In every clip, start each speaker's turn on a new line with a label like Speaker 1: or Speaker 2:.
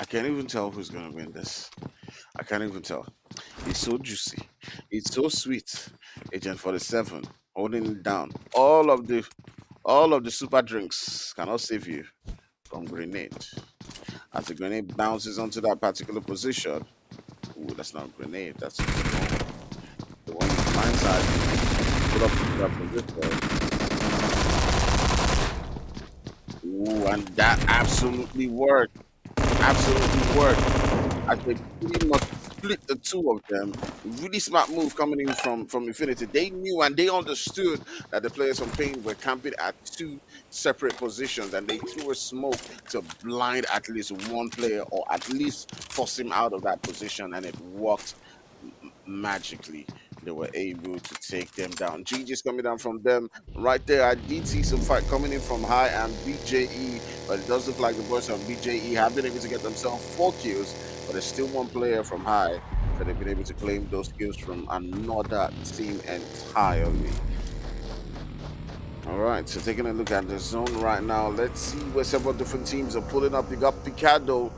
Speaker 1: I can't even tell who's gonna win this. I can't even tell. It's so juicy. It's so sweet. Agent 47 holding it down. All of the super drinks cannot save you from grenade. As the grenade bounces onto that particular position. Ooh, that's not a grenade. That's a drone. The one is blindsided. Put up into that position. Ooh, and that absolutely worked. Absolutely worked. As they pretty much split the two of them. Really smart move coming in from Infinity. They knew and they understood that the players from Pain were camping at two separate positions, and they threw a smoke to blind at least one player or at least force him out of that position, and it worked magically. They were able to take them down. GG's coming down from them right there. I did see some fight coming in from High and BJE, but it does look like the boys from BJE have been able to get themselves 4 kills, but there's still one player from High, so they've been able to claim those kills from another team entirely. All right, so taking a look at the zone right now, let's see where several different teams are pulling up. You got Picado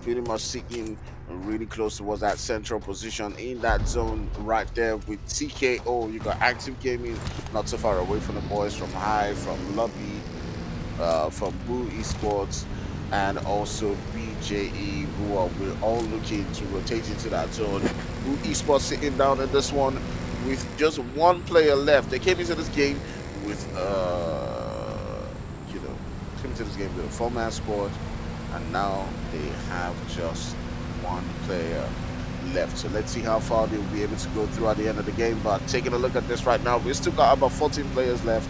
Speaker 1: pretty much sitting really close towards that central position in that zone right there with TKO. You got Active Gaming not so far away from the boys from High, from Lobby, from Boo Esports, and also BJE, who are we're all looking to rotate into that zone. Boo Esports sitting down in this one with just one player left. They came into this game with you know, came into this game with a 4-man squad, and now they have just one player left. So let's see how far they'll be able to go through at the end of the game. But taking a look at this right now, we still got about 14 players left.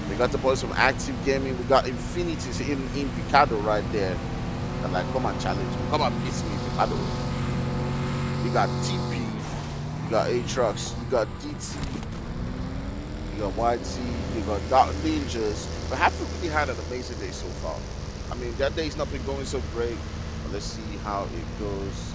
Speaker 1: We got the boys from Active Gaming. We got Infinity in Picado right there. And like, come and challenge me. Come and beat me, Picado. You got TP. You got A-Trucks. You got DT. You got YT. You got Dark Ninjas. We haven't really had an amazing day so far. I mean, that day's not been going so great. But let's see how it goes.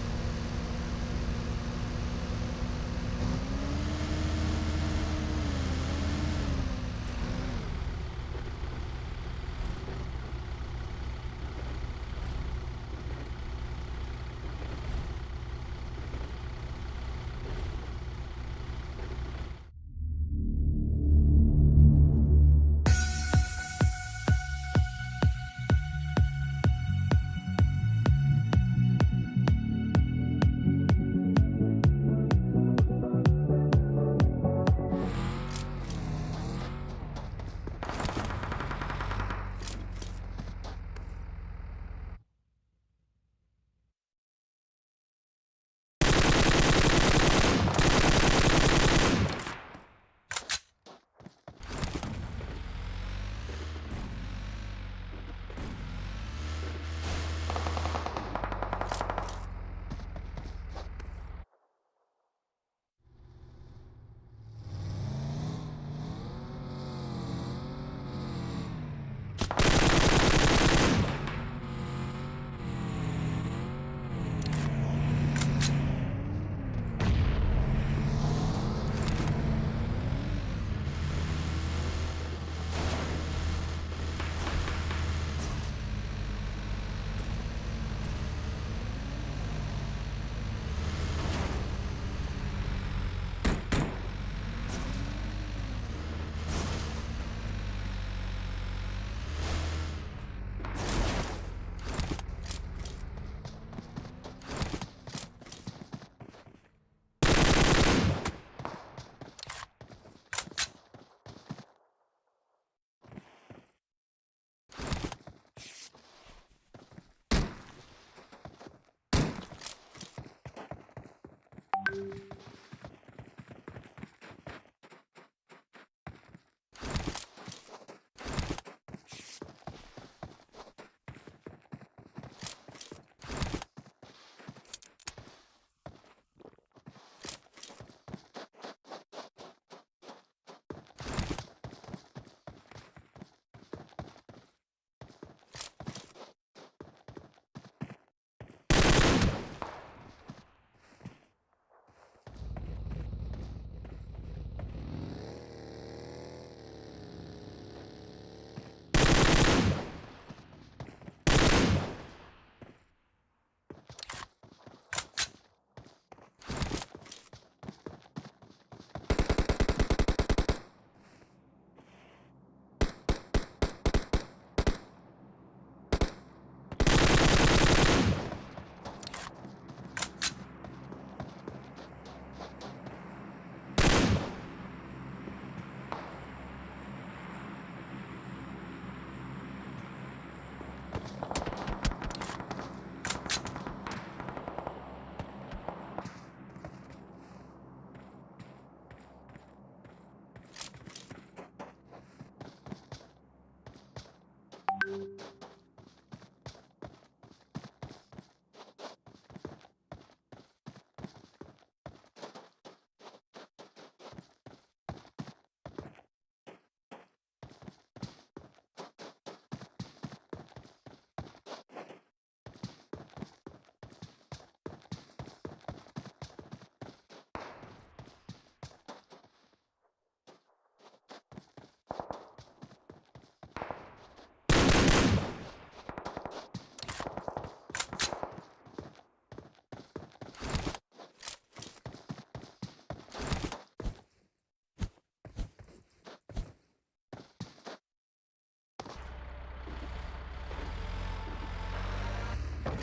Speaker 1: All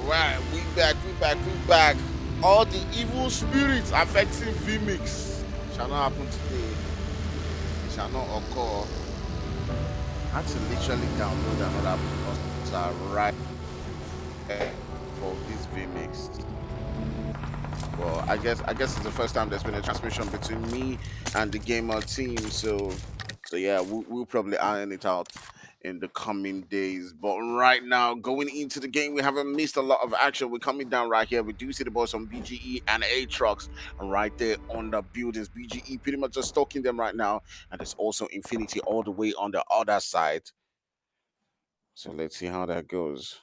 Speaker 1: right. We back. All the evil spirits affecting VMix shall not happen today. It shall not occur. I had to literally download another browser right for this VMix. Well, I guess it's the first time there's been a transmission between me and the gamer team. So yeah, we'll probably iron it out in the coming days. But right now, going into the game, we haven't missed a lot of action. We're coming down right here. We do see the boys on BGE and A trucks right there on the buildings. BGE pretty much just stalking them right now, and there's also Infinity all the way on the other side. So let's see how that goes.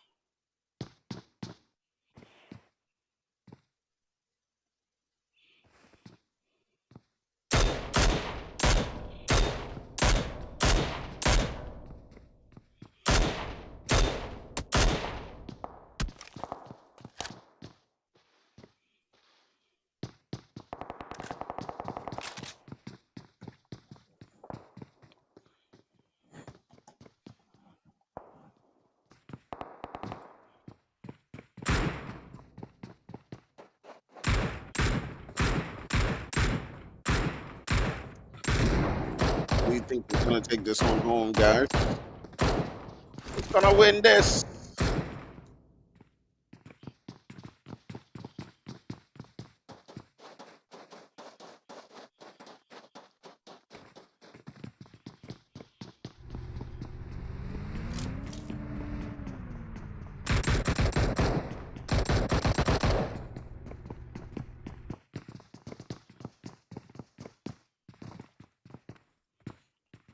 Speaker 1: We think we're gonna take this one home, guys. Who's gonna win this?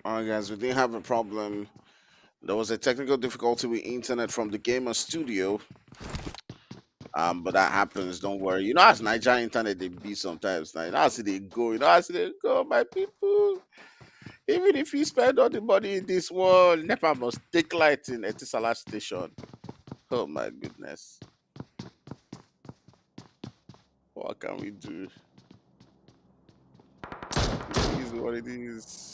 Speaker 1: All right, guys, we didn't have a problem. There was a technical difficulty with internet from the gamer studio. But that happens. Don't worry. You know, as Nigerian internet they be sometimes. Now, you know, as they go. You know, as they go, my people. Even if you spend all the money in this world, NEPA must take light in Etisalat station. Oh my goodness. What can we do? It is what it is.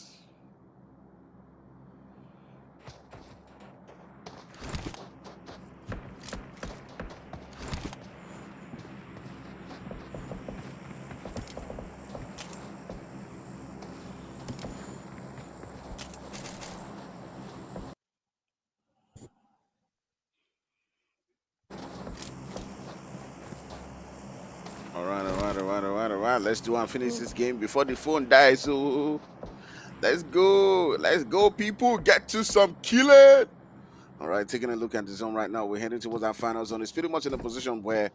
Speaker 1: All right. Let's do and finish this game before the phone dies. So let's go. Let's go, people. Get to some killing. All right, taking a look at the zone right now. We're heading towards our final zone. It's pretty much in a position where,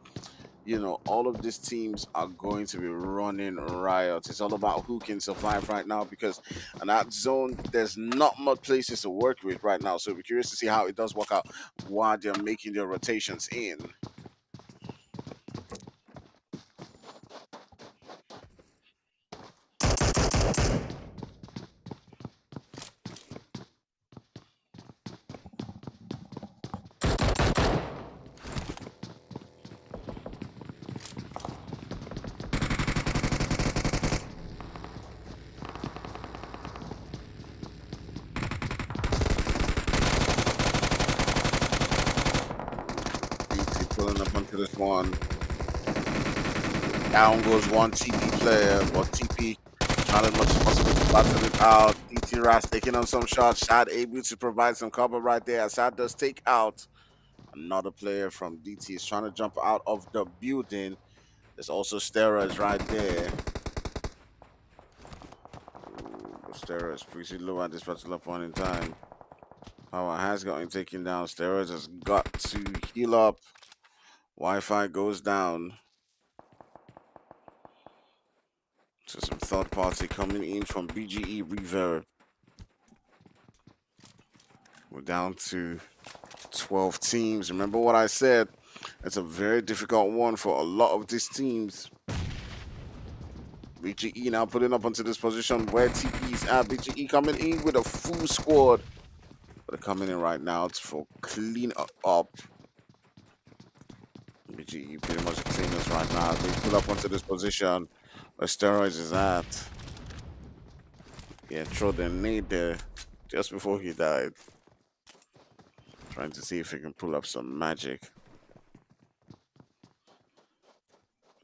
Speaker 1: all of these teams are going to be running riot. It's all about who can survive right now because in that zone, there's not much places to work with right now. So we're curious to see how it does work out while they're making their rotations in. BT pulling up onto this one. Down goes one TP player, but TP trying as much as possible to battle it out. DT Ras taking on some shots. Shad able to provide some cover right there. Shad does take out another player from DT. Is trying to jump out of the building. There's also steroids right there. Ooh, but steroids pretty low at this particular point in time. Power has gotten taken down. Steroids has got to heal up. Wi-Fi goes down. So some third party coming in from BGE Reverb. We're down to 12 teams. Remember what I said? It's a very difficult one for a lot of these teams. BGE now putting up onto this position where TP's at. BGE coming in with a full squad. They're coming in right now for clean up. BGE pretty much the cleaners right now. They pull up onto this position where Steroids is at. Yeah, throw the nade there just before he died. Trying to see if he can pull up some magic.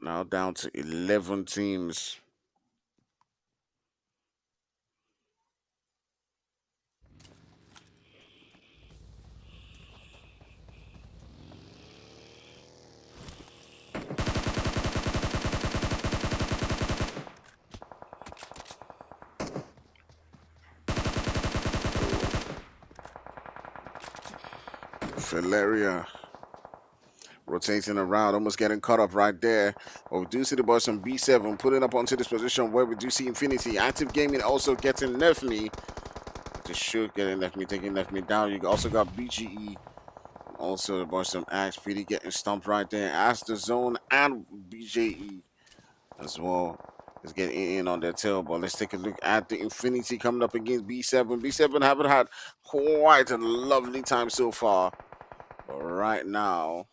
Speaker 1: Now down to 11 teams. Filaria rotating around, almost getting caught up right there. But we do see the boys from B7 putting up onto this position where we do see Infinity. Active Gaming also getting Left Me. Just should getting Left Me, taking Left Me down. You also got BGE. Also the boys from Axe PD getting stumped right there. As the zone and BJE as well is getting in on their tail. But let's take a look at the Infinity coming up against B7. B7 haven't had quite a lovely time so far. But right now,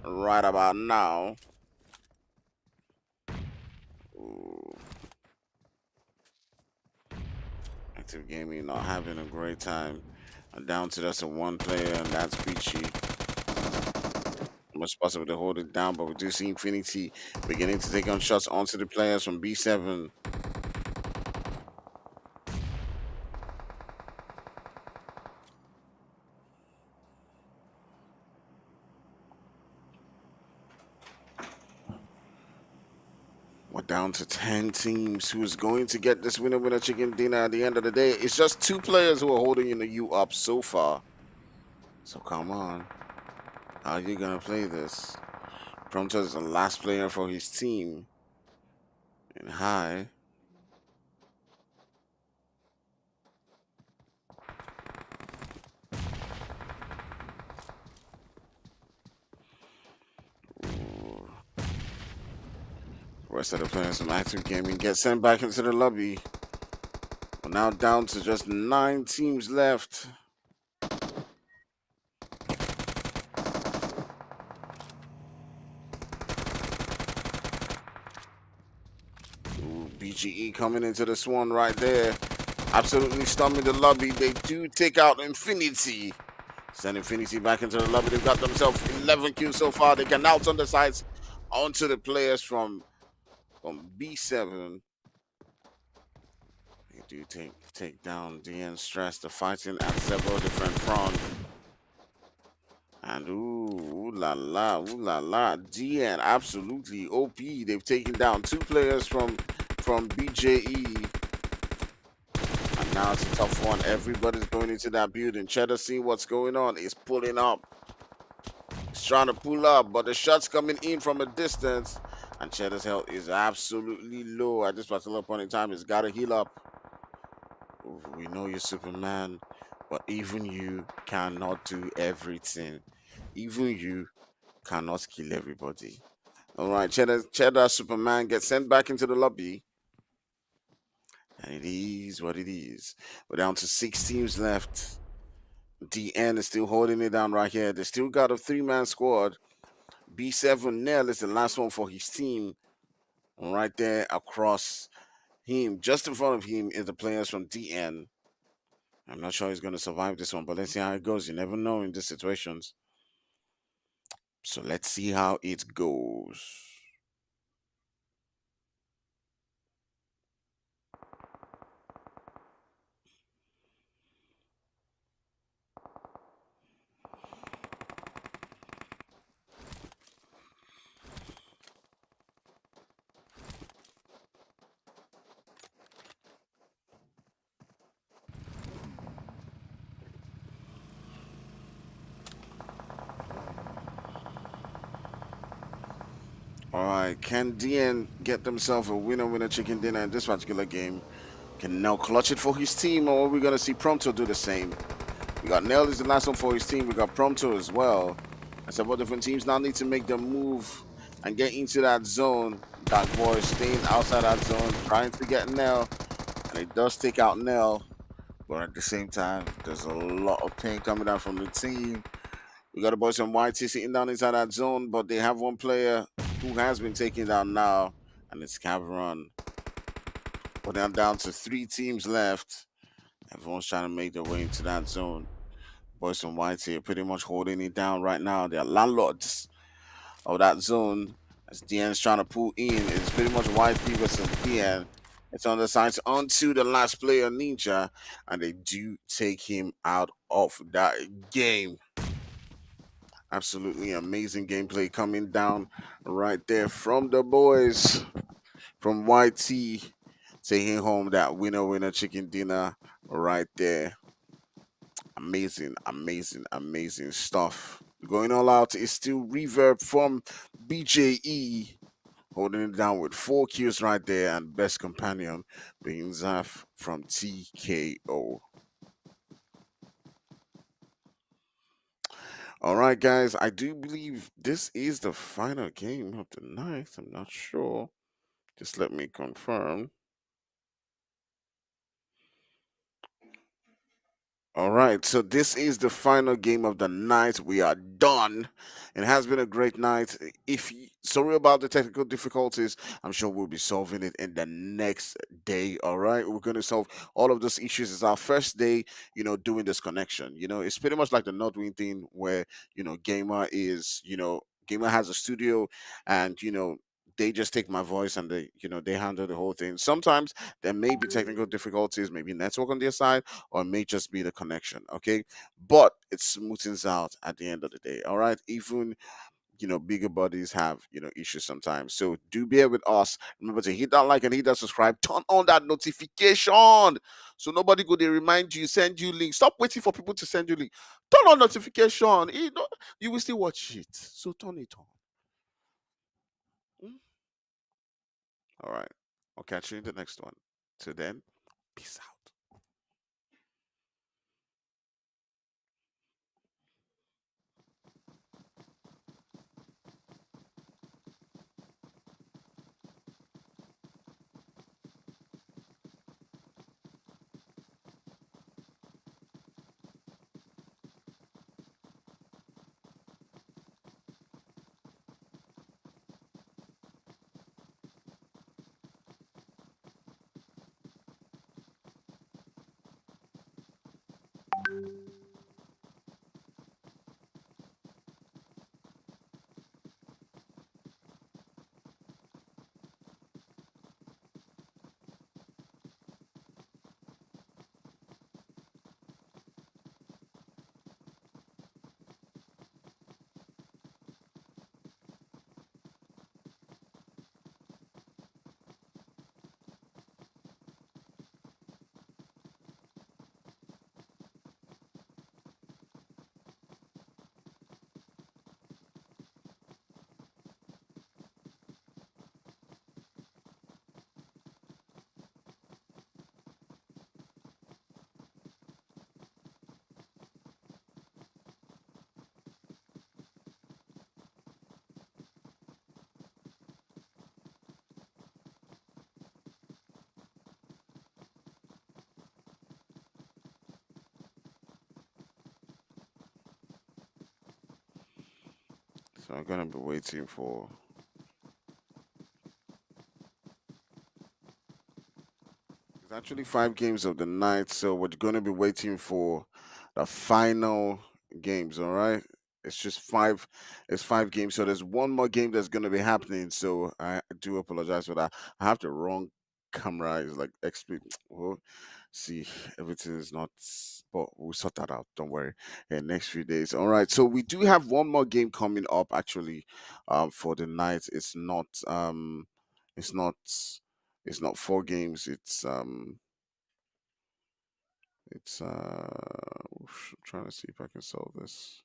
Speaker 1: right about now, ooh, Active Gaming not having a great time. And down to just a one player, and that's Peachy. Much possible to hold it down, but we do see Infinity beginning to take on shots onto the players from B7. We're down to 10 teams. Who's going to get this winner chicken dinner at the end of the day? It's just 2 players who are holding the U up so far. So come on. How are you going to play this? Prompto is the last player for his team. And high. Ooh. Rest of the players from Active Gaming get sent back into the lobby. We're now down to just 9 teams left. Ooh, BGE coming into this one right there. Absolutely storming the lobby. They do take out Infinity. Send Infinity back into the lobby. They've got themselves 11 kills so far. They can now turn the sights onto the players from B7. They do take down DN Stress. The fighting at several different fronts. And ooh la la, DN absolutely OP. They've taken down 2 players from BJE. And now it's a tough one. Everybody's going into that building. Cheddar seeing what's going on. Is pulling up. He's trying to pull up, but the shot's coming in from a distance. And Cheddar's health is absolutely low at this particular point in time. He's got to heal up. Ooh, we know you're Superman, but even you cannot do everything. Even you cannot kill everybody. All right, Cheddar Superman gets sent back into the lobby. And it is what it is. We're down to 6 teams left. DN is still holding it down right here. They still got a 3-man squad. B7 Nell is the last one for his team. And right there across him, just in front of him, is the players from DN. I'm not sure he's going to survive this one, but let's see how it goes. You never know in these situations. So let's see how it goes. All right, can DN get themselves a winner chicken dinner in this particular game? Can Nell clutch it for his team, or are we going to see Prompto do the same? We got Nell is the last one for his team. We got Prompto as well. Several different teams now need to make the move and get into that zone. Dark Boy staying outside that zone, trying to get Nell, and it does take out Nell. But at the same time, there's a lot of pain coming down from the team. We got the boys from YT sitting down inside that zone, but they have one player who has been taken down now, and it's Cameron. But they're down to 3 teams left. Everyone's trying to make their way into that zone. Boys from YT are pretty much holding it down right now. They're landlords of that zone. As DN's trying to pull in, it's pretty much YT versus DN. It's on the sides onto the last player, Ninja, and they do take him out of that game. Absolutely amazing gameplay coming down right there from the boys from YT, taking home that winner chicken dinner right there. Amazing, amazing, amazing stuff. Going all out is still Reverb from BJE, holding it down with 4 kills right there, and best companion being Zaf from TKO. All right, guys, I do believe this is the final game of the night. I'm not sure. Just let me confirm. All right, so this is the final game of the night. We are done. It has been a great night. Sorry about the technical difficulties. I'm sure we'll be solving it in the next day. All right, we're going to solve all of those issues. It's our first day, doing this connection. It's pretty much like the Nodwin thing where Gamer has a studio, and they just take my voice and they handle the whole thing. Sometimes there may be technical difficulties, maybe network on their side, or it may just be the connection. Okay, but it smoothens out at the end of the day. All right, even bigger bodies have issues sometimes, so do bear with us. Remember to hit that like and hit that subscribe, turn on that notification so nobody go they remind you, send you link. Stop waiting for people to send you link. Turn on notification. You will still watch it, so turn it on. Mm? All right, I'll catch you in the next one. Till then, peace out. So I'm gonna be waiting for. It's actually 5 games of the night, so we're gonna be waiting for the final games. All right, it's just five. It's 5 games, so there's one more game that's gonna be happening. So I do apologize for that. I have the wrong camera. It's like XP. Well, see, everything is not. But we'll sort that out. Don't worry. In next few days. All right. So we do have one more game coming up. Actually, for the night. It's not. It's not 4 games. I'm trying to see if I can solve this.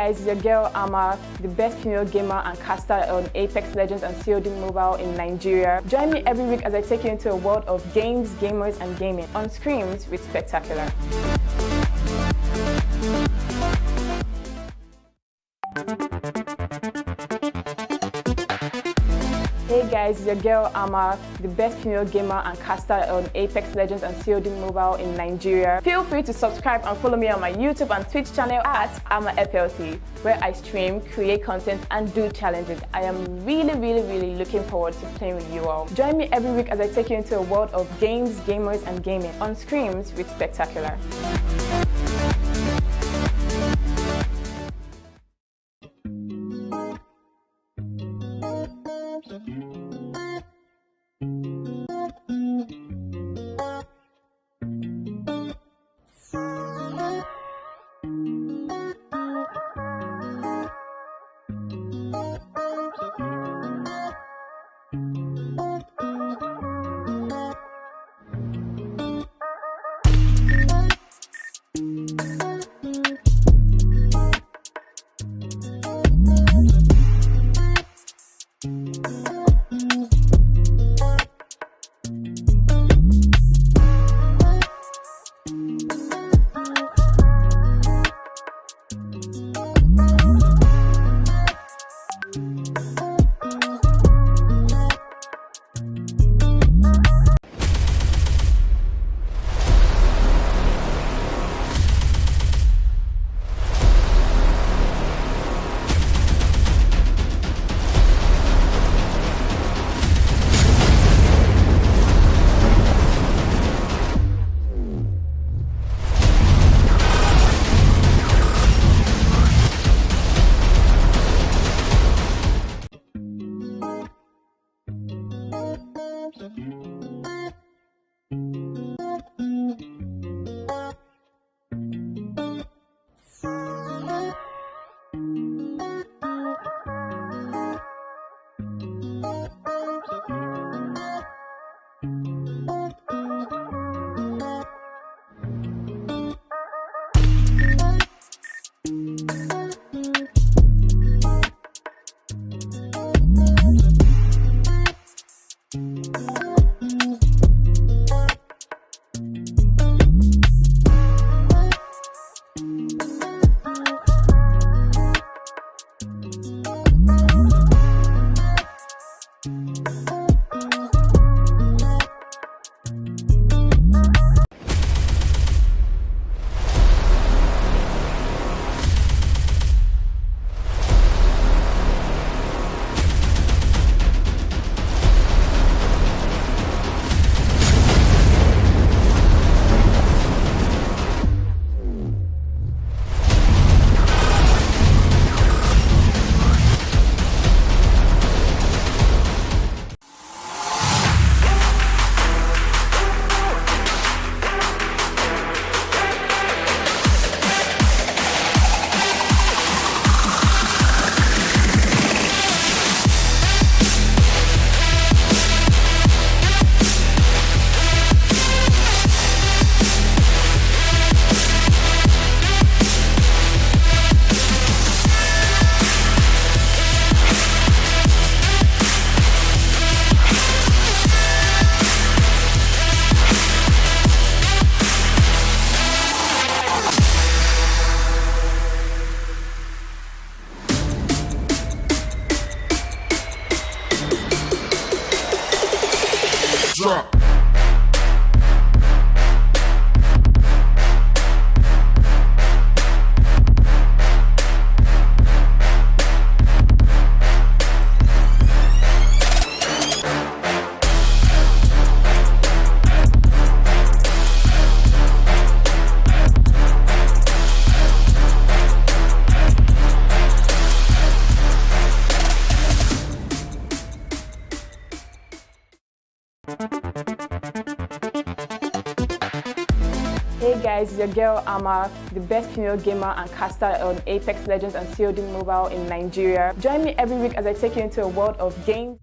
Speaker 2: guys, it's your girl Ama, the best female gamer and caster on Apex Legends and COD Mobile in Nigeria. Join me every week as I take you into a world of games, gamers and gaming on Screams with Spectacular. Hey guys, it's your girl Ama, the best female gamer and caster on Apex Legends and COD Mobile in Nigeria. Feel free to subscribe and follow me on my YouTube and Twitch channel at AmaFLT, where I stream, create content and do challenges. I am really looking forward to playing with you all. Join me every week as I take you into a world of games, gamers and gaming on Screams with Spectacular.
Speaker 3: Drop.
Speaker 2: Hey guys, it's your girl Ama, the best female gamer and caster on Apex Legends and COD Mobile in Nigeria. Join me every week as I take you into a world of games.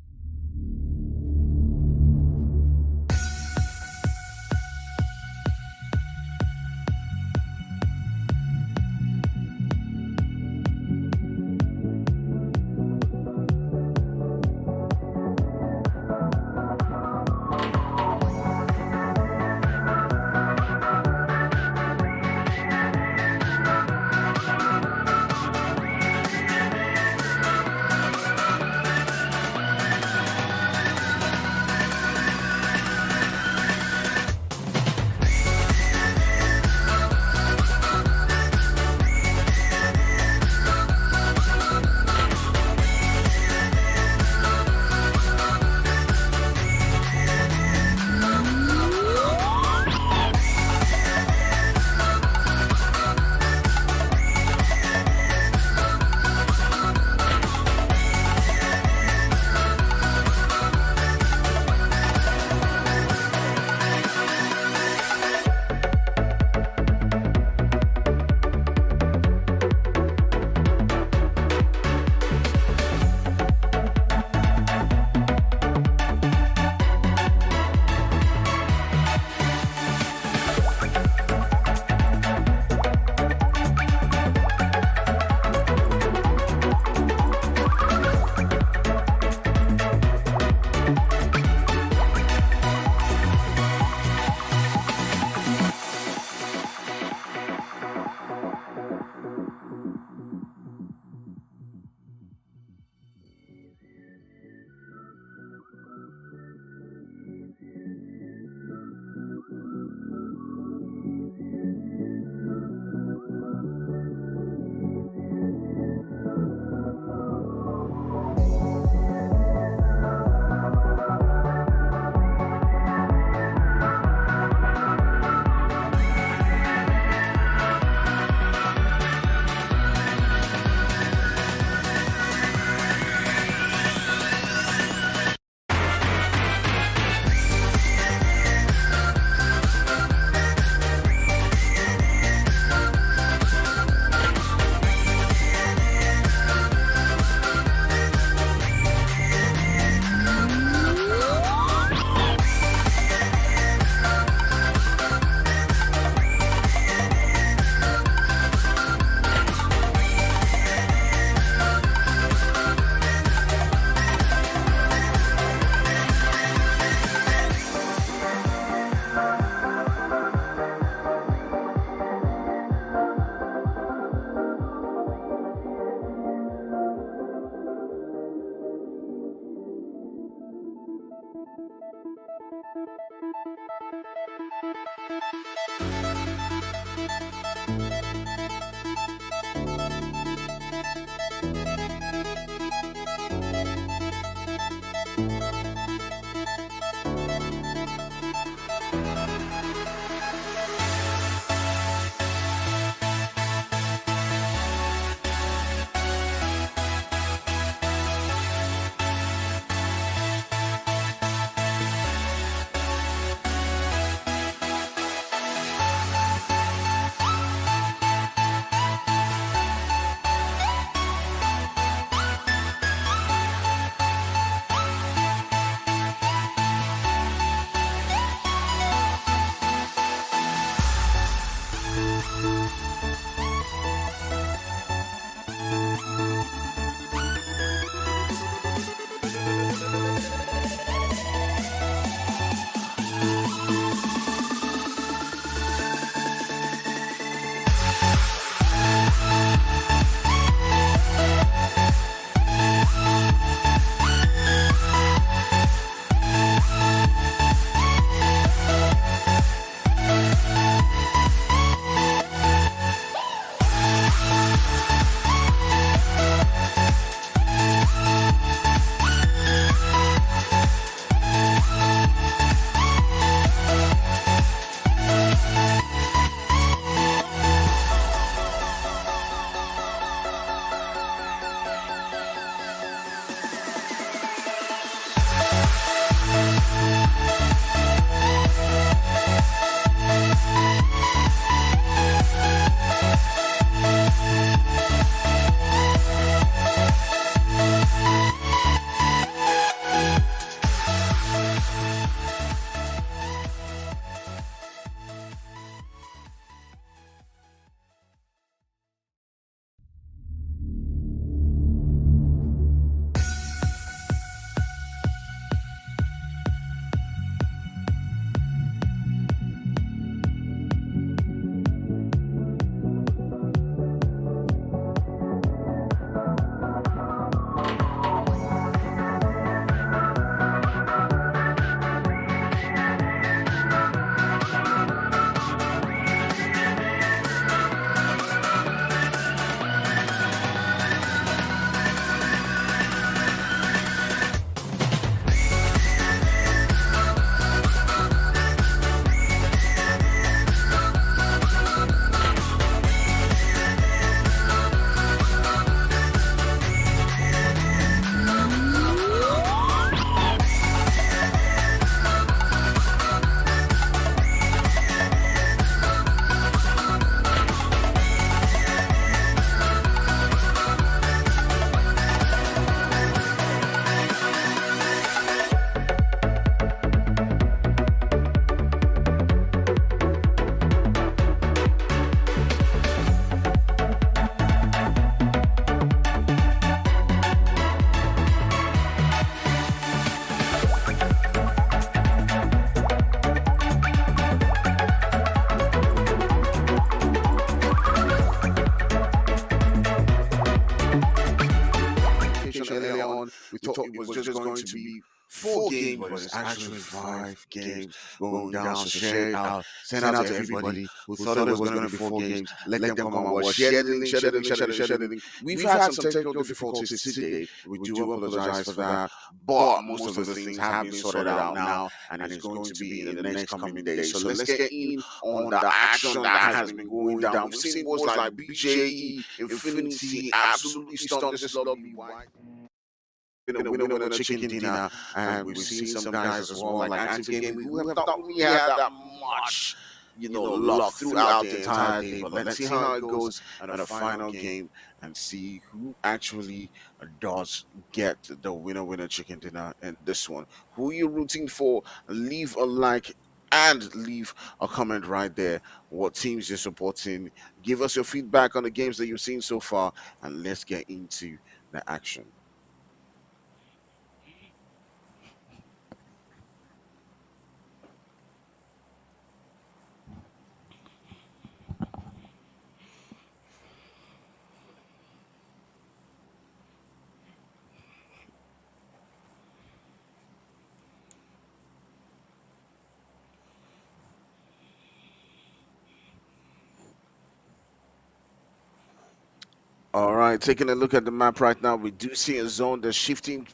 Speaker 1: We thought it was just going to be 4 games, but it's actually 5 games going down. So share it out. Send out to everybody who thought it was going to be 4 games. Let them come and watch. Share the link, share the link, share the link, share the link. We've had some technical difficulties today. We do apologize for that. But most of the things have been sorted out now, and it's going to be in the next coming days. So let's get in on the action that has been going down. We've seen boys like BJE, Infinity absolutely stomp this lobby wide. Been a winner chicken dinner, and we've seen some guys as well, like Active Gaming, who have not really had that much, luck throughout the entire day. But let's see how it goes in the final game and see who actually does get the winner chicken dinner in this one. Who you rooting for? Leave a like and leave a comment right there. What teams you're supporting? Give us your feedback on the games that you've seen so far, and let's get into the action. All right, taking a look at the map right now, we do see a zone that's shifting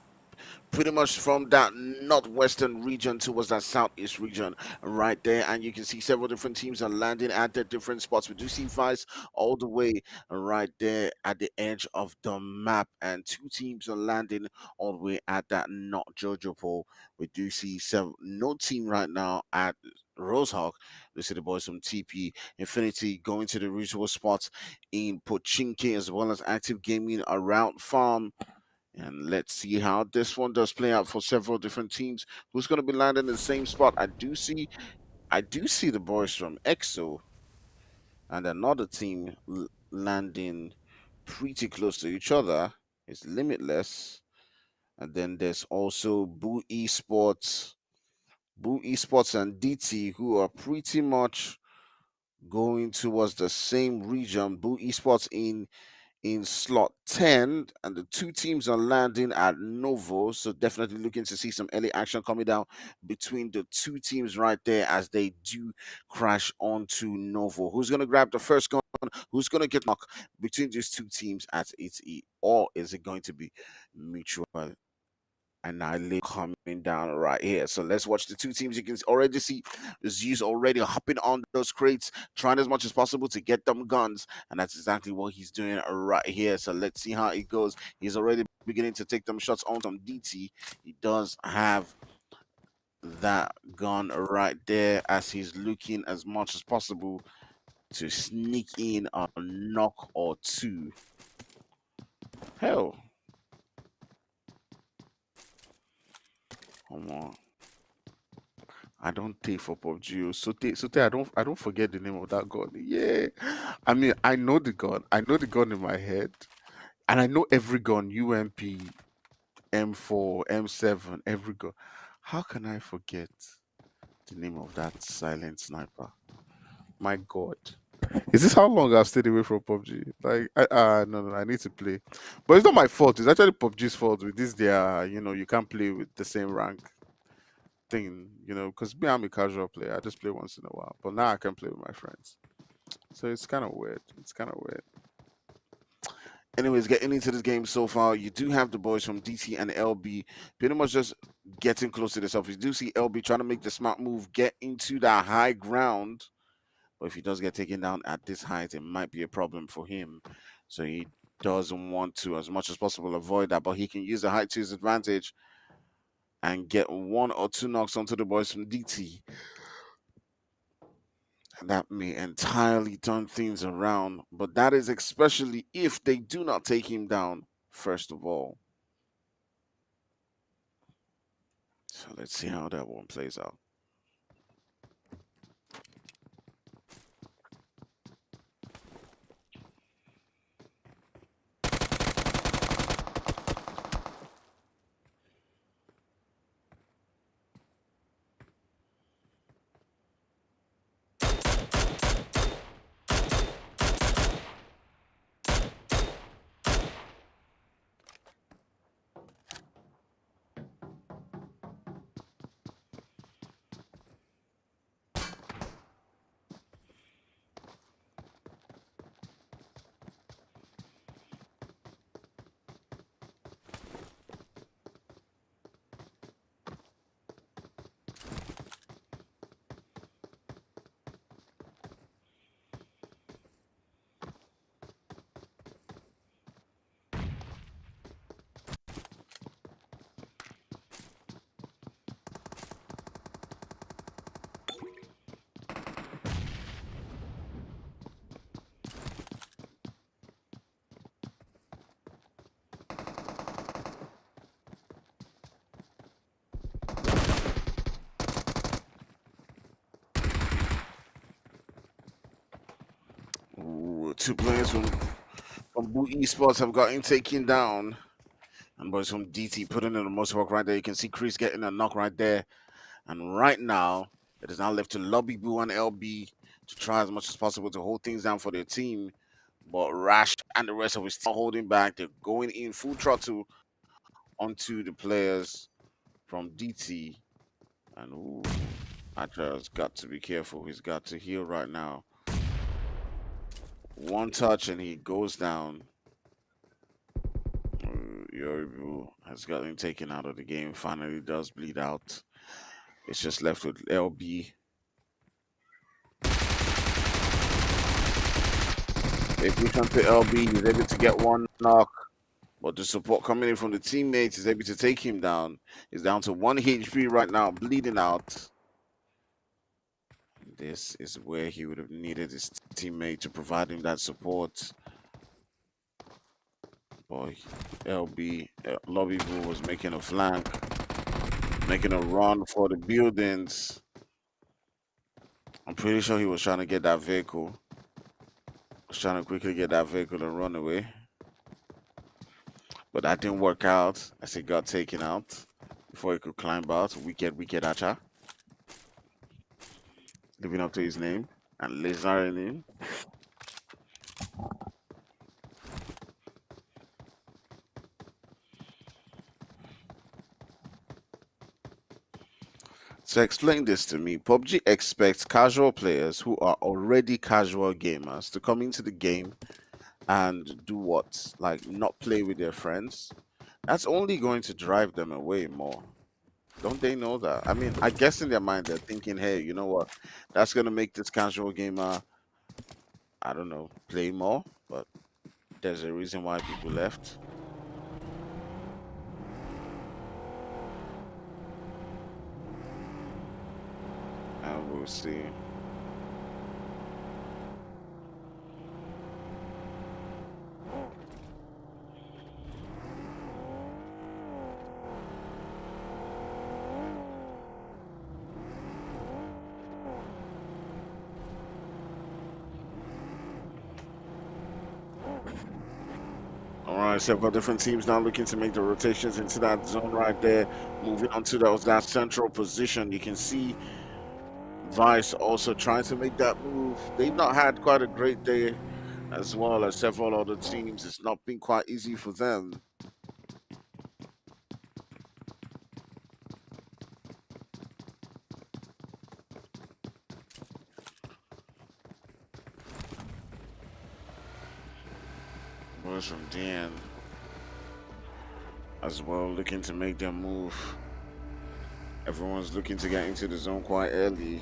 Speaker 1: pretty much from that northwestern region towards that southeast region right there, and you can see several different teams are landing at their different spots. We do see Vice all the way right there at the edge of the map, and 2 teams are landing all the way at that not Jojo pole. We do see no team right now at Rosehawk. We see the boys from TP Infinity going to the usual spots in Pochinki, as well as Active Gaming around Farm. And let's see how this one does play out for several different teams. Who's going to be landing in the same spot? I do see the boys from EXO and another team landing pretty close to each other. It's Limitless. And then there's also Boo Esports and DT, who are pretty much going towards the same region. Boo Esports in slot 10, and the 2 teams are landing at Novo. So definitely looking to see some early action coming down between the 2 teams right there as they do crash onto Novo. Who's going to grab the first gun? Who's going to get knocked between these 2 teams at 8E? Or is it going to be mutual annihilate coming down right here? So let's watch the 2 teams. You can already see Zeus already hopping on those crates, trying as much as possible to get them guns, and that's exactly what he's doing right here. So let's see how it goes. He's already beginning to take them shots on some DT. He does have that gun right there as he's looking as much as possible to sneak in a knock or 2. Hell, come on. I don't take for PUBG. Sote, I don't forget the name of that gun. Yeah. I mean, I know the gun. I know the gun in my head. And I know every gun, UMP, M4, M7, every gun. How can I forget the name of that silent sniper? My God. Is this how long I've stayed away from PUBG? Like, no, I need to play. But it's not my fault. It's actually PUBG's fault with this. You can't play with the same rank thing, because me, I'm a casual player. I just play once in a while. But now I can play with my friends. So it's kind of weird. It's kind of weird. Anyways, getting into this game so far, you do have the boys from DT and LB pretty much just getting close to themselves. You do see LB trying to make the smart move, get into that high ground. But if he does get taken down at this height, it might be a problem for him. So he doesn't want to, as much as possible, avoid that. But he can use the height to his advantage and get 1 or 2 knocks onto the boys from DT. That may entirely turn things around, but that is especially if they do not take him down first of all. So let's see how that one plays out. Two players from Boo Esports have gotten taken down. And boys from DT putting in the most work right there. You can see Chris getting a knock right there. And right now, it is now left to Lobby Boo and LB to try as much as possible to hold things down for their team. But Rash and the rest of us still holding back. They're going in full throttle onto the players from DT. And ooh, Atra's got to be careful. He's got to heal right now. One touch and he goes down. Yorubu has gotten taken out of the game. Finally does bleed out. It's just left with LB. They push onto LB. He's able to get one knock. But the support coming in from the teammates is able to take him down. He's down to 1 HP right now, bleeding out. This is where he would have needed his teammate to provide him that support. Boy, LB, Lobby Boo was making a flank, making a run for the buildings. I'm pretty sure he was trying to get that vehicle. Was trying to quickly get that vehicle and run away. But that didn't work out as he got taken out before he could climb out. Wicked Acha. Living up to his name. And lasering him. So explain this to me. PUBG expects casual players who are already casual gamers to come into the game and do what? Like not play with their friends? That's only going to drive them away more. Don't they know that? I mean, I guess in their mind they're thinking, hey, you know what? That's gonna make this casual gamer, I don't know, play more. But there's a reason why people left. And we'll see. All right, several different teams now looking to make the rotations into that zone right there. Moving on to that central position. You can see Vice also trying to make that move. They've not had quite a great day as well as several other teams. It's not been quite easy for them. Boys from Dan as well looking to make their move. Everyone's looking to get into the zone quite early.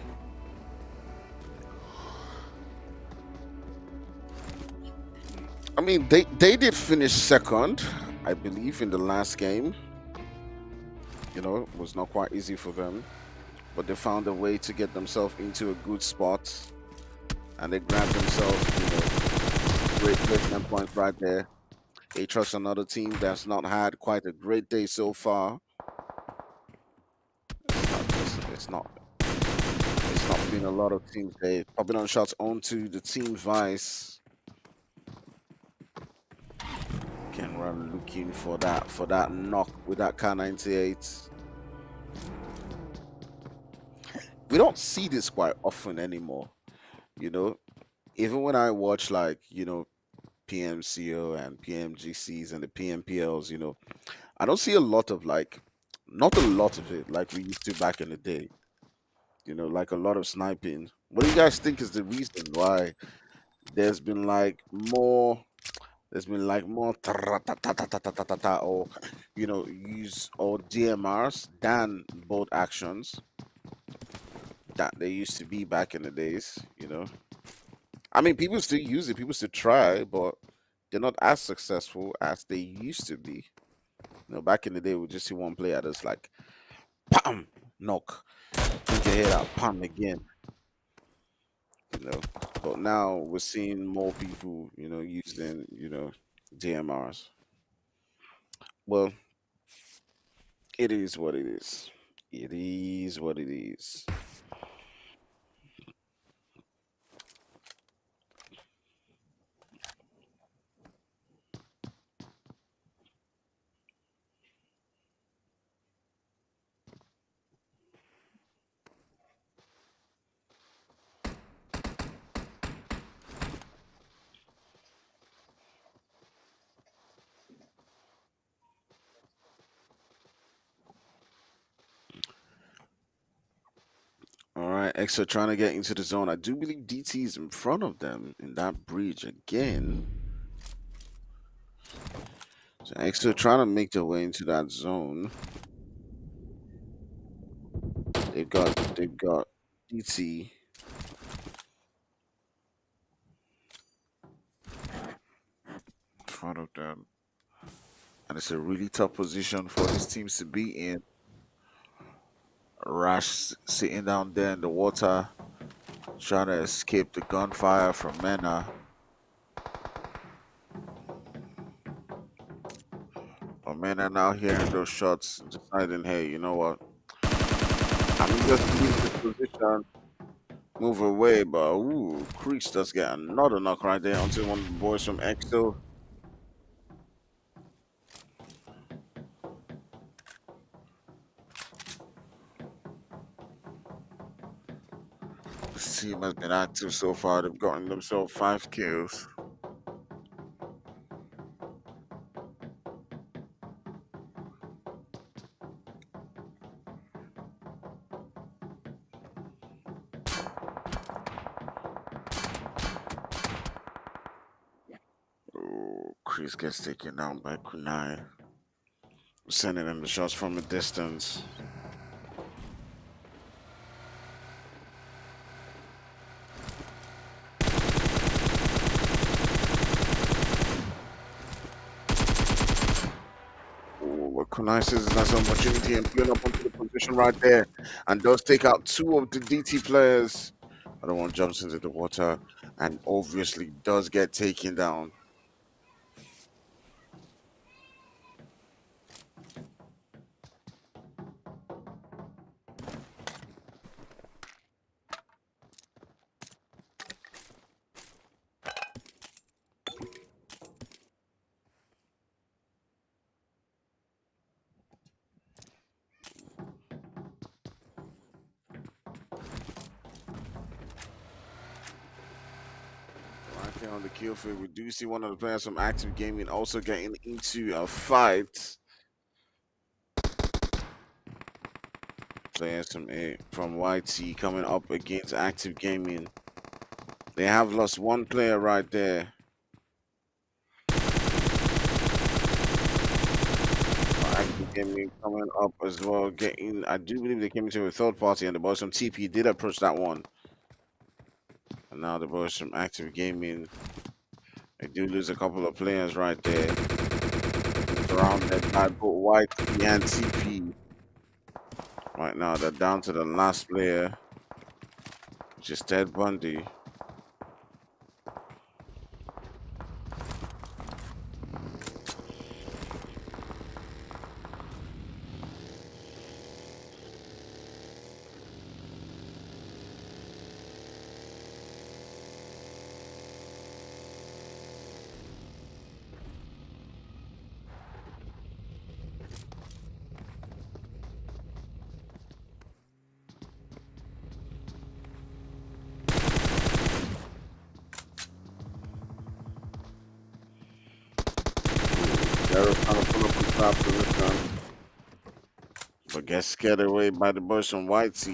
Speaker 1: I mean, they did finish second, I believe, in the last game. You know, it was not quite easy for them, but they found a way to get themselves into a good spot, and they grabbed themselves, great placement points right there. They trust another team that's not had quite a great day so far. It's not been a lot of teams. They popping on shots onto the team Vice. Can run looking for that knock with that car 98. We don't see this quite often anymore. You know, even when I watch like PMCO and PMGCs and the PMPLs, I don't see a lot of like, not a lot of it like we used to back in the day. Like a lot of sniping. What do you guys think is the reason why there's been like more? There's been like more ta-ra-ta-ta-ta-ta-ta-ta-ta, or use or DMRs than both actions that they used to be back in the days. I mean, people still use it, people still try, but they're not as successful as they used to be. Back in the day, we just see one player that's like, pam, knock, put your head out, pam again. you know. But now we're seeing more people, using, DMRs. Well, it is what it is. It is what it is. Extra trying to get into the zone. I do believe DT is in front of them in that breach again. So Extra trying to make their way into that zone. They've got DT in front of them. And it's a really tough position for these teams to be in. Rash sitting down there in the water, trying to escape the gunfire from Mena. But Mena now hearing those shots, deciding, hey, you know what? I'm just leave this position, move away. But ooh, Crease does get another knock right there onto one of the boys from EXO. This team has been active so far. They've gotten themselves 5 kills. Ooh, Crease gets taken down by Kunai. Sending him the shots from a distance. Ooh, but Kunai says that's an opportunity and pulling up onto the position right there. And does take out 2 of the DT players. Other one jumps into the water and obviously does get taken down. Right there on the kill field, we do see one of the players from Active Gaming also getting into a fight. Players from YT coming up against Active Gaming. They have lost one player right there. Active Gaming coming up as well. Getting, I do believe they came into a third party, and the boys from TP did approach that one. And now the boys from Active Gaming, they do lose a couple of players right there. Surrounded by both YT and TP. Right now, they're down to the last player, which is Ted Bundy. They're trying to pull up on top position, but gets scared away by the boys from YT.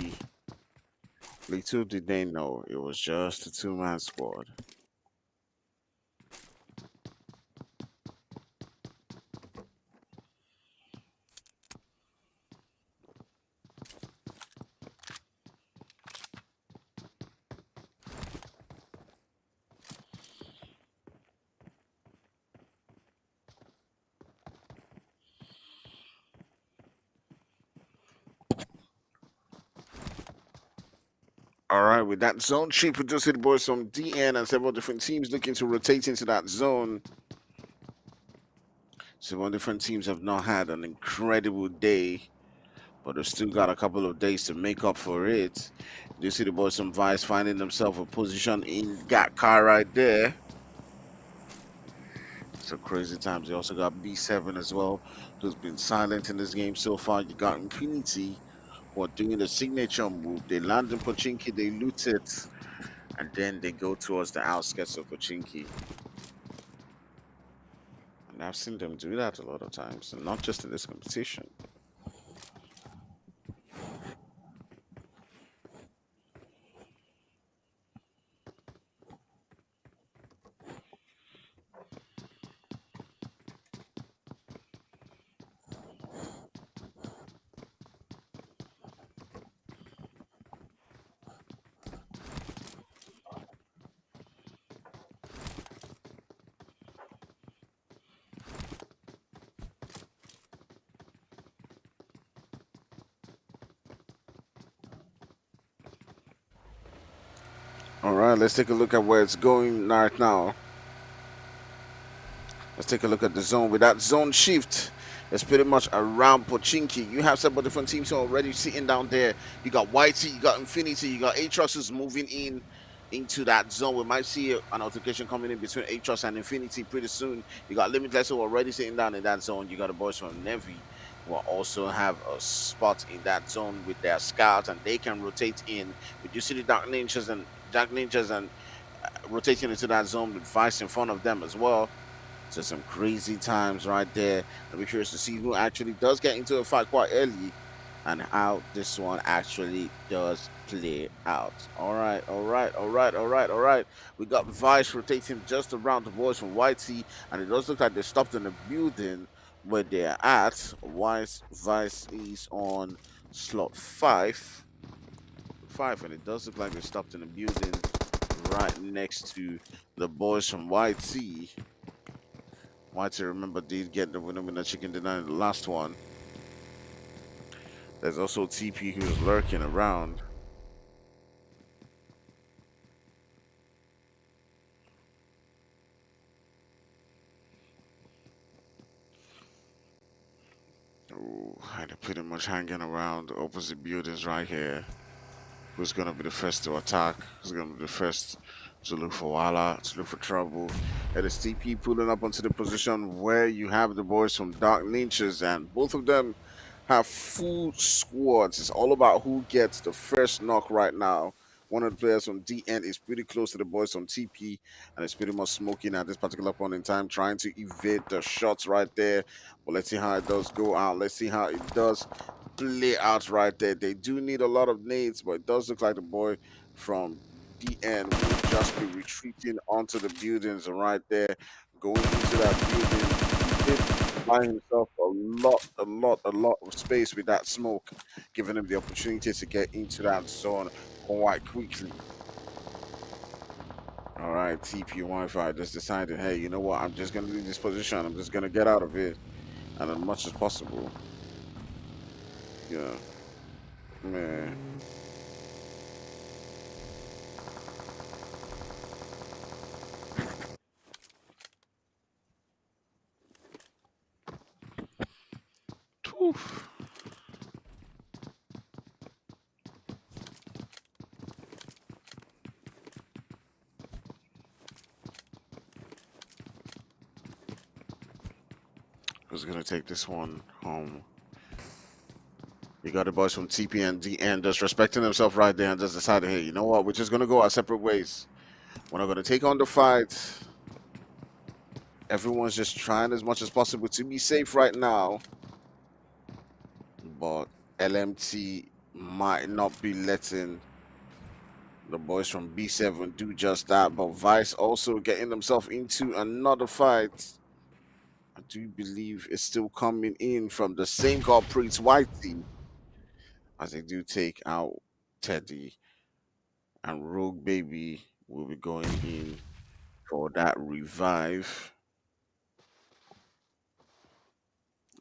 Speaker 1: Little did they know it was just a 2-man squad. All right, with that zone tree produced the boys from DN and several different teams looking to rotate into that zone. Several different teams have not had an incredible day, but they've still got a couple of days to make up for it. You see the boys from Vice finding themselves a position in that car right there. So crazy times. You also got B7 as well, who's been silent in this game so far. You got Infinity, who are doing the signature move. They land in Pochinki, they loot it, and then they go towards the outskirts of Pochinki. And I've seen them do that a lot of times, and not just in this competition. All right, let's take a look at where it's going right now. Let's take a look at the zone. With that zone shift, it's pretty much around Pochinki. You have several different teams already sitting down there. You got Whitey, you got Infinity, you got Atrox is moving in into that zone. We might see an altercation coming in between Atrox and Infinity pretty soon. You got Limitless who are already sitting down in that zone. You got the boys from Navy who will also have a spot in that zone with their scouts, and they can rotate in. We do see the Dark Ninjas and rotating into that zone with Vice in front of them as well. So some crazy times right there. I'll be curious to see who actually does get into a fight quite early and how this one actually does play out. All right, all right, all right, all right, all right. We got Vice rotating just around the boys from Whitey, and it does look like they stopped in the building where they're at. Vice is on slot 5, and it does look like they stopped in the building right next to the boys from Whitey. Whitey, remember, did get the winner chicken dinner in the last one. There's also TP who's lurking around. Ooh, and they're pretty much hanging around the opposite buildings right here. Who's gonna be the first to attack? Who's gonna be the first to look for Wala, to look for trouble? It is TP pulling up onto the position where you have the boys from Dark Ninjas, and both of them have full squads. It's all about who gets the first knock right now. One of the players from DN is pretty close to the boys from TP, and it's pretty much smoking at this particular point in time, trying to evade the shots right there. But let's see how it does go out. Let's see how it does play out right there. They do need a lot of nades, but it does look like the boy from DN will just be retreating onto the buildings right there, going into that building. He did buy himself a lot of space with that smoke, giving him the opportunity to get into that zone quite quickly. All right, TP Wi-Fi just decided, hey, you know what? I'm just gonna leave this position. I'm just gonna get out of it, and as much as possible. Yeah, man. Oof. Who's gonna take this one home? You got the boys from TP and DN just respecting themselves right there and just decided, hey, you know what? We're just gonna go our separate ways. We're not gonna take on the fight. Everyone's just trying as much as possible to be safe right now. But LMT might not be letting the boys from B7 do just that. But Vice also getting themselves into another fight. I do believe it's still coming in from the same culprits, Whitey, as they do take out Teddy, and Rogue Baby will be going in for that revive.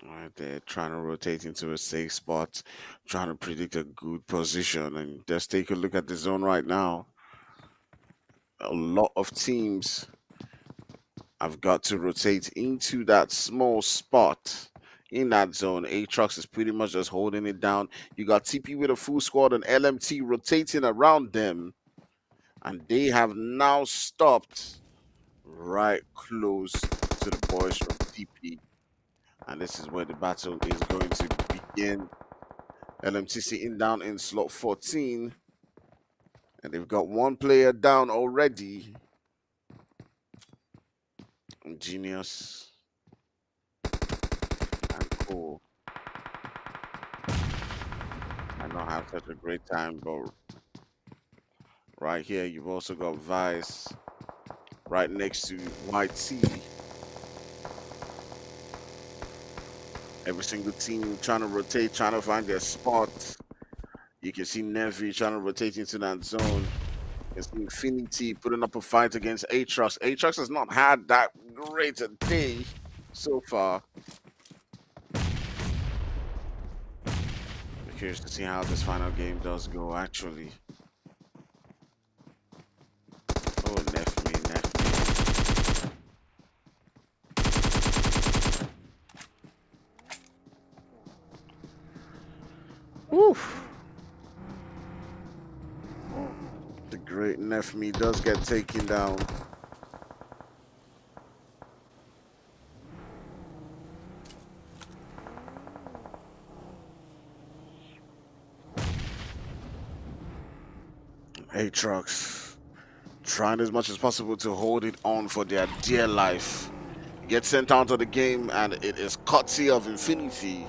Speaker 1: Right there, trying to rotate into a safe spot, trying to predict a good position. And just take a look at the zone right now. A lot of teams have got to rotate into that small spot in that zone. Aatrox is pretty much just holding it down. You got TP with a full squad and LMT rotating around them. And they have now stopped right close to the boys from TP. And this is where the battle is going to begin. LMT sitting down in slot 14. And they've got one player down already. Genius and Cool might not have such a great time, but right here you've also got Vice right next to YT. Every single team trying to rotate, trying to find their spot. You can see Nevi trying to rotate into that zone. It's Infinity putting up a fight against Aatrox. Aatrox has not had that great a day so far. I'm curious to see how this final game does go, actually.
Speaker 2: Oof.
Speaker 1: The great Nefmi does get taken down. Aatrox trying as much as possible to hold it on for their dear life. Get sent out of the game, and it is courtesy of Infinity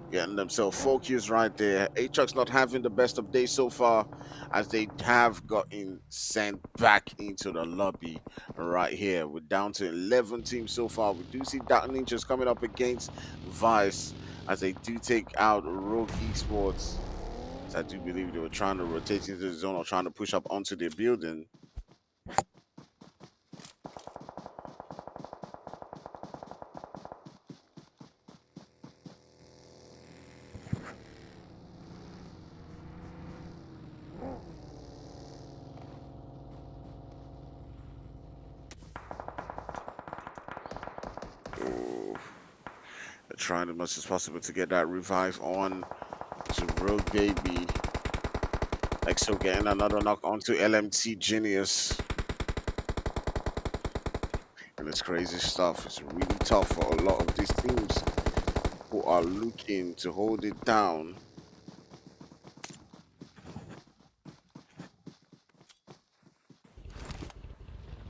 Speaker 1: getting themselves focused right there. Aatrox not having the best of days so far, as they have gotten sent back into the lobby right here. We're down to 11 teams so far. We do see Dark Ninjas coming up against Vice as they do take out Rogue Esports. So I do believe they were trying to rotate into the zone or trying to push up onto their building. Oh, they're trying as much as possible to get that revive on to Rogue Baby. Exo getting another knock onto LMT Genius. And it's crazy stuff. It's really tough for a lot of these teams who are looking to hold it down.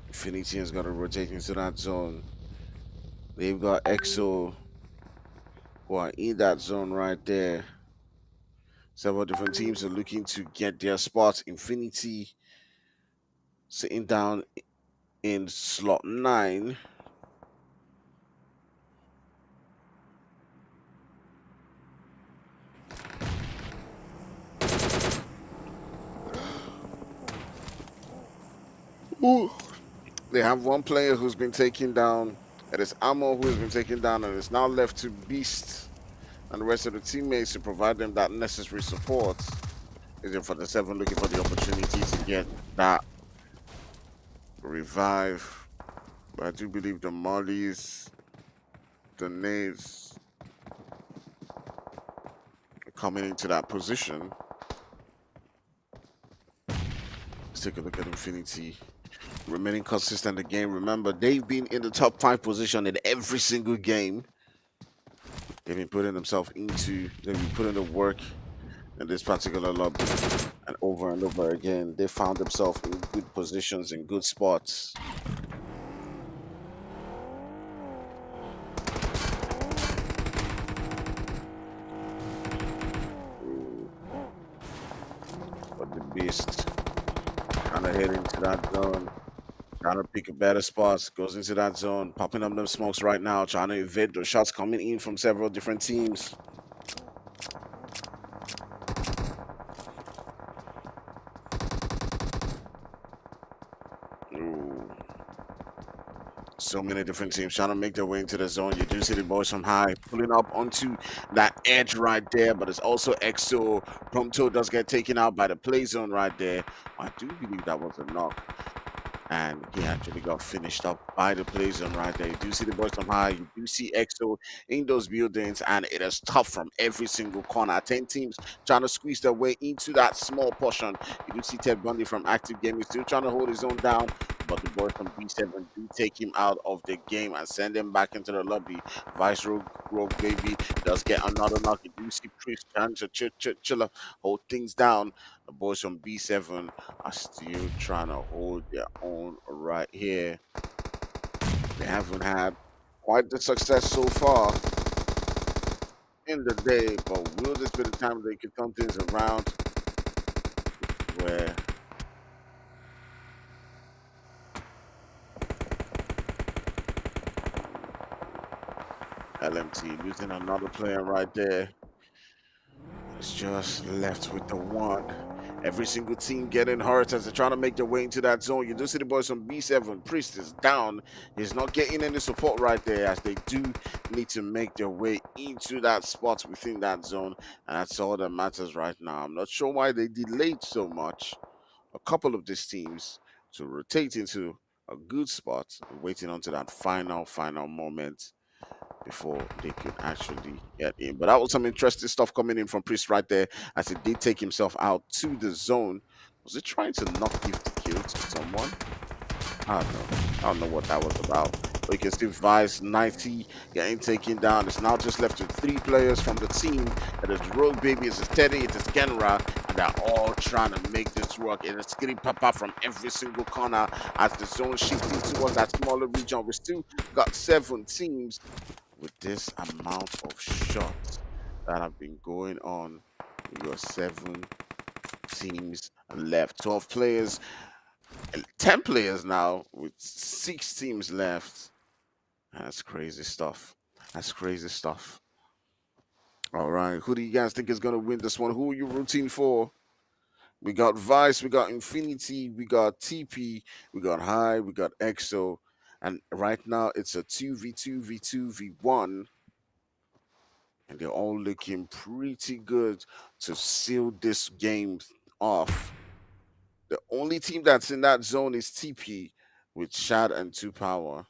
Speaker 1: Infinity has got to rotate into that zone. They've got EXO who are in that zone right there. Several different teams are looking to get their spots. Infinity sitting down in slot 9. Ooh. They have one player who's been taken down. It is Ammo who has been taken down, and it's now left to Beast and the rest of the teammates to provide them that necessary support. Is it for the 7 looking for the opportunity to get that revive? But I do believe the Mollies, the nades are coming into that position. Let's take a look at Infinity. Remaining consistent in the game. Remember, they've been in the top 5 position in every single game. They've been putting themselves into, they've been putting the work in this particular lobby. And over again, they found themselves in good positions, in good spots. But the Beast trying to head into that zone, trying to pick a better spots, goes into that zone, popping up them smokes right now, trying to evade those shots coming in from several different teams. Ooh. So many different teams trying to make their way into the zone. You do see the boys from high pulling up onto that edge right there, but it's also EXO. Prompto does get taken out by the play zone right there. I do believe that was a knock. And he actually got finished up by the play zone right there. You do see the boys from high. You do see EXO in those buildings, and it is tough from every single corner. 10 teams trying to squeeze their way into that small portion. You do see Ted Bundy from Active Gaming still trying to hold his own down, but the boys from B7 do take him out of the game and send him back into the lobby. Vice Rogue Baby does get another knock. You do see Chris trying to chill, hold things down. The boys from B7 are still trying to hold their own right here. They haven't had quite the success so far in the day, but will this be the time they can turn things around? Where LMT losing another player right there. It's just left with the one. Every single team getting hurt as they're trying to make their way into that zone. You do see the boys from B7. Priest is down. He's not getting any support right there as they do need to make their way into that spot within that zone. And that's all that matters right now. I'm not sure why they delayed so much. A couple of these teams to rotate into a good spot, waiting until that final moment before they could actually get in. But that was some interesting stuff coming in from Priest right there as he did take himself out to the zone. Was it trying to knock gift the kill to someone? I don't know. I don't know what that was about. But you can see Vice 90 getting taken down. It's now just left with three players from the team. It is Rogue Baby, it is Teddy, it is Genra, and they're all trying to make this work. It is Skitty Papa from every single corner as the zone shifting towards that smaller region. We still got 7 teams with this amount of shots that have been going on. We got 7 teams left. 12 players 10 players now with 6 teams left. That's crazy stuff. That's crazy stuff. All right. Who do you guys think is going to win this one? Who are you rooting for? We got Vice, we got Infinity, we got TP, we got High, we got EXO. And right now it's a 2v2v2v1. And they're all looking pretty good to seal this game off. The only team that's in that zone is TP with Shad and 2 Power.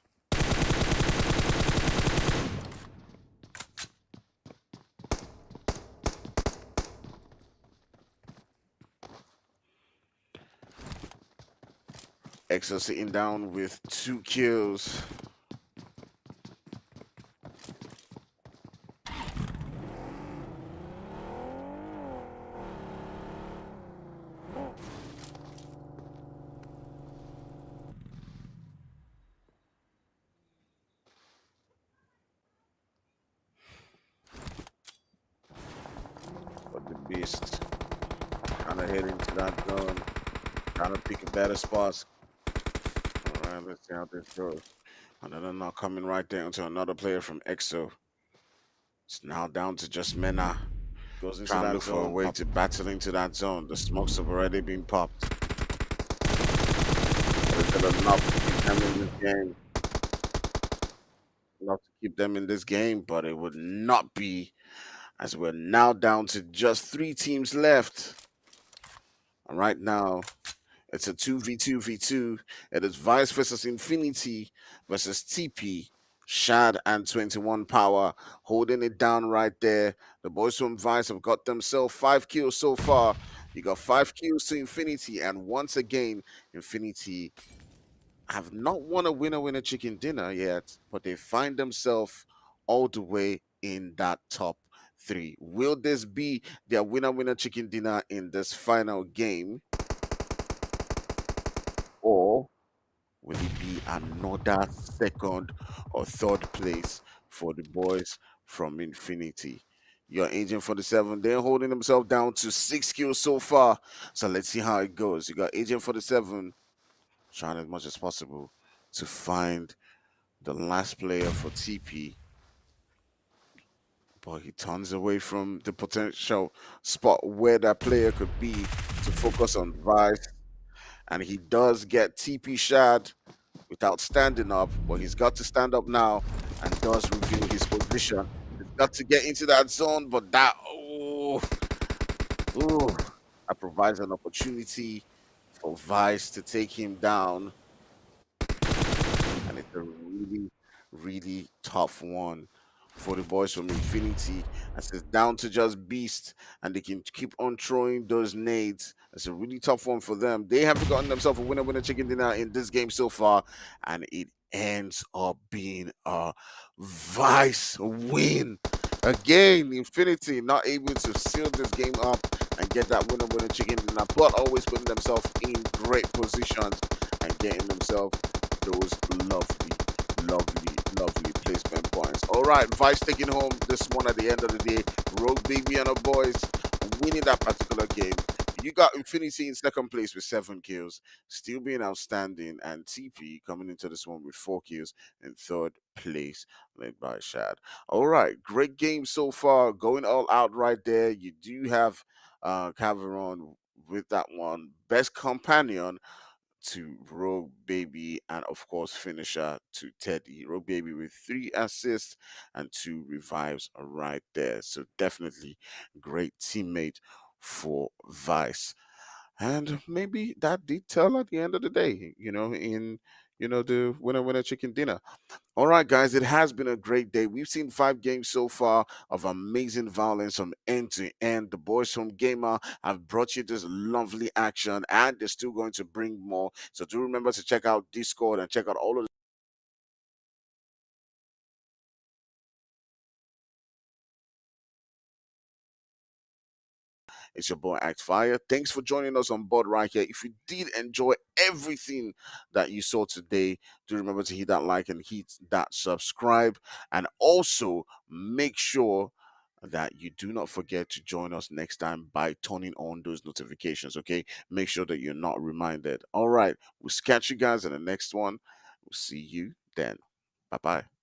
Speaker 1: EXO sitting down with 2 kills. But the Beast trying to head into that zone, trying to pick a better spots. All right, let's see how this goes. Another knock coming right there into another player from EXO. It's now down to just Mena.
Speaker 3: Goes into
Speaker 1: Trying to
Speaker 3: that
Speaker 1: look for a
Speaker 3: zone.
Speaker 1: way to battle into that zone. The smokes have already been popped. But is it enough to keep them in this game? Enough to keep them in this game, but it would not be, as we're now down to just 3 teams left. And right now, it's a 2v2v2. It is Vice versus Infinity versus TP, Shad, and 21 Power holding it down right there. The boys from Vice have got themselves 5 kills so far. You got 5 kills to Infinity, and once again, Infinity have not won a winner chicken dinner yet, but they find themselves all the way in that top 3. Will this be their winner chicken dinner in this final game? Or will it be another second or third place for the boys from Infinity? Your Agent 47, they're holding themselves down to 6 kills so far. So let's see how it goes. You got Agent 47 trying as much as possible to find the last player for TP. But he turns away from the potential spot where that player could be to focus on Vice. And he does get TP Shad without standing up, but he's got to stand up now and does reveal his position. He's got to get into that zone, but oh, that provides an opportunity for Vice to take him down. And it's a really, really tough one for the boys from Infinity, as it's down to just Beast, and they can keep on throwing those nades. It's a really tough one for them. They haven't gotten themselves a winner chicken dinner in this game so far, and it ends up being a Vice win. Again, Infinity not able to seal this game up and get that winner chicken dinner, but always putting themselves in great positions and getting themselves those lovely, lovely, lovely placement points. All right, Vice taking home this one at the end of the day. Rogue Baby and her boys winning that particular game. You got Infinity in second place with 7 kills, still being outstanding, and TP coming into this one with 4 kills in third place, led by Shad. All right, great game so far, going all out right there. You do have Caveron with that one. Best companion to Rogue Baby, and of course finisher to Teddy. Rogue Baby with 3 assists and 2 revives right there. So definitely great teammate for Vice. And maybe that did tell at the end of the day, in the winner chicken dinner. All right, guys, it has been a great day. We've seen 5 games so far of amazing violence from end to end. The boys from Gamer have brought you this lovely action, and they're still going to bring more. So do remember to check out Discord and check out all of the. It's your boy Act Fire. Thanks for joining us on board right here. If you did enjoy everything that you saw today, do remember to hit that like and hit that subscribe. And also make sure that you do not forget to join us next time by turning on those notifications. Okay, make sure that you're not reminded. All right, we'll catch you guys in the next one. We'll see you then. Bye bye.